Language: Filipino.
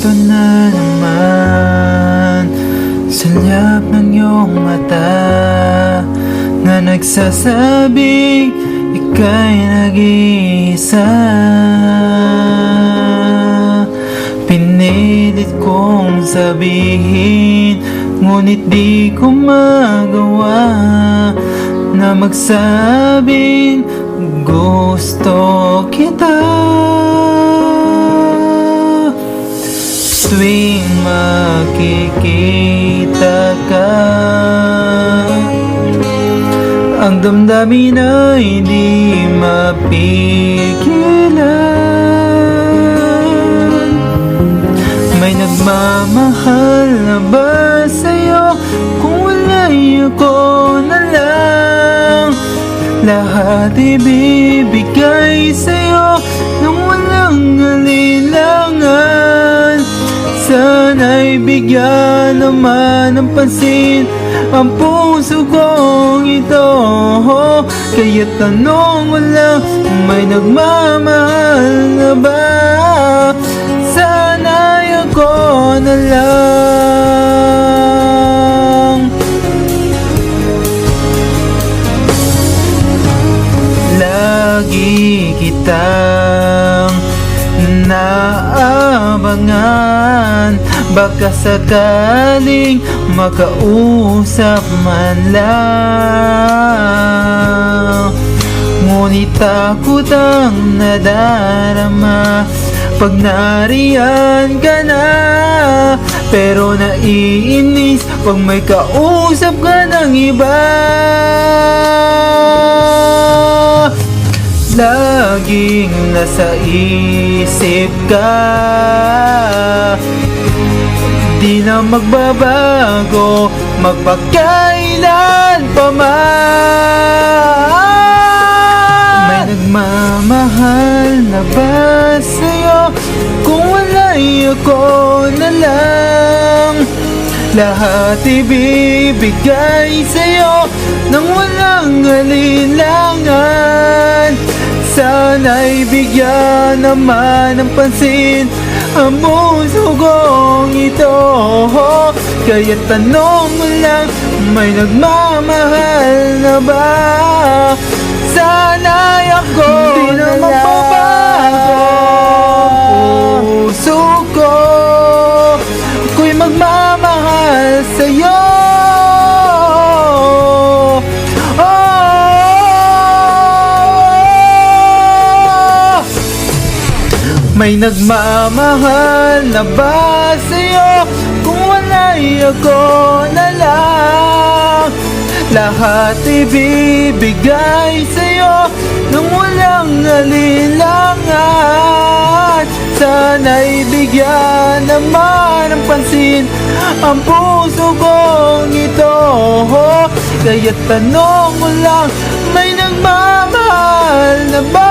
Ito na naman, sa liyab ng iyong mata na nagsasabing ika'y nag-iisa. Pinilit kong sabihin, ngunit di ko magawa na magsabing gusto kita. Tuwing makikita ka, ang damdamin ay di mapigilan. May nagmamahal na ba sa'yo? Kung wala'y ako na lang. Lahat ibibigay sa'yo nang walang alinlangan. Sana'y bigyan naman ng pansin ang puso kong ito. Kaya tanong mo lang, may nagmamahal na ba? Sana'y ako na lang. Lagi kitang naabangan, baka sakaling makausap man lang. Ngunit takot ang nadarama pag nariyan ka na. Pero naiinis pag may kausap ka ng iba. Laging nasa isip ka, di na magbabago magpakailan pa man. May nagmamahal na ba sa'yo? Kung wala'y ako na lang. Lahat ibibigay sa'yo nang walang alinlangan. Sana'y bigyan naman ng pansin ang puso kong ito. Kaya tanong mo lang, may nagmamahal na ba? Sana'y ako di na magbabago. Puso ko, ako'y magmamahal sa'yo. May nagmamahal na ba sa'yo? Kung wala'y ako na lang. Lahat ibibigay sa'yo nang walang alinlangan. Sana'y bigyan naman ng pansin ang puso kong ito. Kaya tanong mo lang, may nagmamahal na ba?